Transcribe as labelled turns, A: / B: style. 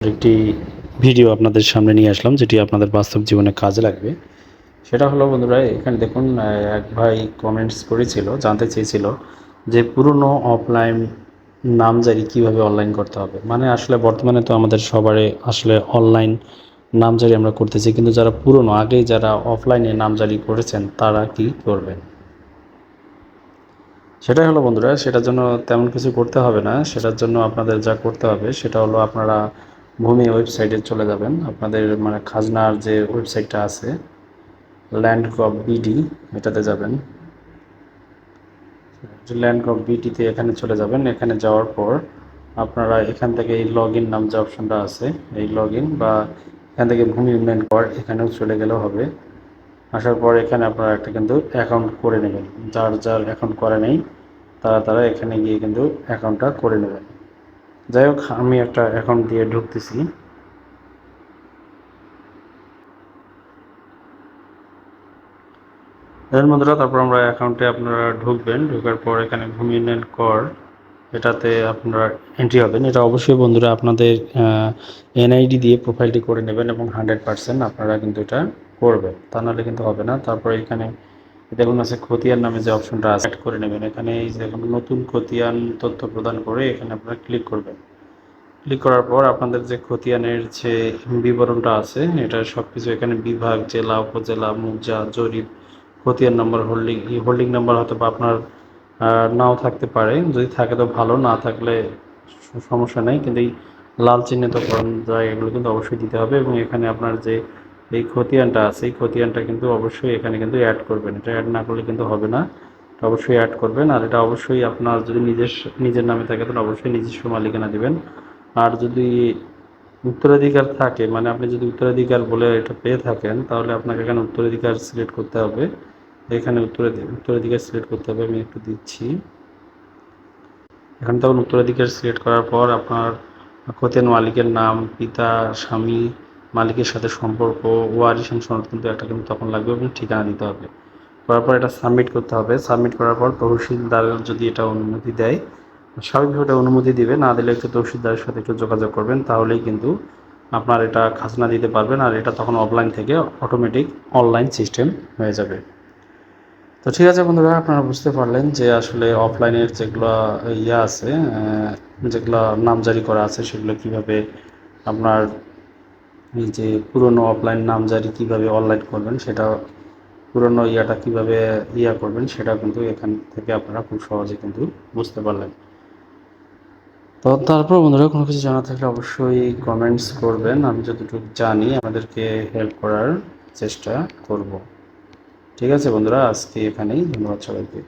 A: একটি ভিডিও আপনাদের সামনে নিয়ে আসলাম, যেটি আপনাদের বাস্তব জীবনে কাজে লাগবে। সেটা হলো বন্ধুরা, এখানে দেখুন এক ভাই কমেন্টস করেছিল, জানতে চেয়েছিল যে পুরনো অফলাইন নামজারি কিভাবে অনলাইন করতে হবে। মানে আসলে বর্তমানে তো আমাদের সবারই আসলে অনলাইন নামজারি আমরা করতেছি, কিন্তু যারা পুরনো আগেই যারা অফলাইনে নামজারি করেছেন তারা কি করবেন। সেটাই হলো বন্ধুরা, সেটার জন্য তেমন কিছু করতে হবে না। সেটার জন্য আপনাদের যা করতে হবে সেটা হলো আপনারা ভূমি ওয়েবসাইটে চলে যাবেন। আপনাদের মানে খাজনার যে ওয়েবসাইটটা আছে ল্যান্ড গভ বিডি, এটাতে যাবেন। ল্যান্ড গভ বিডিতে এখানে চলে যাবেন। এখানে যাওয়ার পর আপনারা এখান থেকে এই লগ ইন নাম যে অপশনটা আছে, এই লগ ইন বা এখান থেকে ভূমি উন্নয়ন কর এখানেও চলে গেলেও হবে। আসার পর এখানে আপনারা একটা কিন্তু অ্যাকাউন্ট করে নেবেন। যার যার অ্যাকাউন্ট করে নেই তারা এখানে গিয়ে কিন্তু অ্যাকাউন্টটা করে নেবেন। যাই হোক, আমি একটা অ্যাকাউন্ট দিয়ে ঢুকতেছি। এর বন্ধুরা, তারপর আমরা অ্যাকাউন্টে আপনারা ঢুকবেন। ঢোকার পর এখানে ভূমি উন্নয়ন কর এটাতে আপনারা এন্ট্রি হবেন। এটা অবশ্যই বন্ধুরা আপনাদের এনআইডি দিয়ে প্রোফাইলটি করে নেবেন এবং 100% আপনারা কিন্তু এটা করবেন, তা নাহলে কিন্তু হবে না। তারপরে এখানে দেখুন আছে খতিয়ান নামে যে অপশনটা আছে, অ্যাড করে নেবেন। এখানে এই যে নতুন খতিয়ান তথ্য প্রদান করে এখানে আপনারা ক্লিক করবেন। ক্লিক করার পর আপনাদের যে খতিয়ানের যে বিবরণটা আছে এটা সব কিছু এখানে বিভাগ, জেলা, উপজেলা, মৌজা, জরিপ, খতিয়ান নম্বর, হোল্ডিং নাম্বার হয়তো বা আপনার নাও থাকতে পারে। যদি থাকে তো ভালো, না থাকলে সমস্যা নেই, কিন্তু এই লাল চিহ্নিতকরণ যায় এগুলো কিন্তু অবশ্যই দিতে হবে। এবং এখানে আপনার যে এই খতিয়ানটা আছে এই খতিয়ানটা কিন্তু অবশ্যই এখানে কিন্তু অ্যাড করবেন। এটা অ্যাড না করলে কিন্তু হবে না, এটা অবশ্যই অ্যাড করবেন। আর এটা অবশ্যই আপনার যদি নিজের নামে থাকে তাহলে অবশ্যই নিজস্ব মালিকানা দেবেন। আর যদি উত্তরাধিকার থাকে, মানে আপনি যদি উত্তরাধিকার বলে এটা পেয়ে থাকেন, তাহলে আপনাকে এখানে উত্তরাধিকার সিলেক্ট করতে হবে। এখানে উত্তরাধিকার সিলেক্ট করতে হবে। আমি একটু দিচ্ছি। এখানে তখন উত্তরাধিকার সিলেক্ট করার পর আপনার খতিয়ান মালিকের নাম, পিতা, স্বামী, মালিকের সাথে সম্পর্ক, ওয়ারিশ সনদ কিন্তু একটা কিন্তু তখন লাগবে এবং ঠিকানা দিতে হবে। করার পর এটা সাবমিট করতে হবে। সাবমিট করার পর তহসিলদার যদি এটা অনুমতি দেয়, স্বাভাবিকভাবে অনুমতি দিবে, না দিলে একটু তহসিলদারের সাথে একটু যোগাযোগ করবেন, তাহলেই কিন্তু আপনার এটা খাজনা দিতে পারবেন। আর এটা তখন অফলাইন থেকে অটোমেটিক অনলাইন সিস্টেম হয়ে যাবে। তো ঠিক আছে বন্ধুরা, আপনারা বুঝতে পারলেন যে আসলে অফলাইনের যেগুলো আছে, যেগুলো নামজারি করা আছে সেগুলো কিভাবে আপনার এই যে পুরনো অফলাইন নামজারি কিভাবে অনলাইন করবেন, সেটা পুরনো কিভাবে করবেন সেটা কিন্তু এখান থেকে আপনারা খুব সহজে কিন্তু বুঝতে পারলেন। তো তারপর বন্ধুরা, কোনো কিছু জানা থাকলে অবশ্যই কমেন্টস করবেন। আমি যতটুকু জানি আমাদেরকে হেল্প করার চেষ্টা করব। ঠিক আছে বন্ধুরা, আজকে এখানেই। ধন্যবাদ সবাইকে।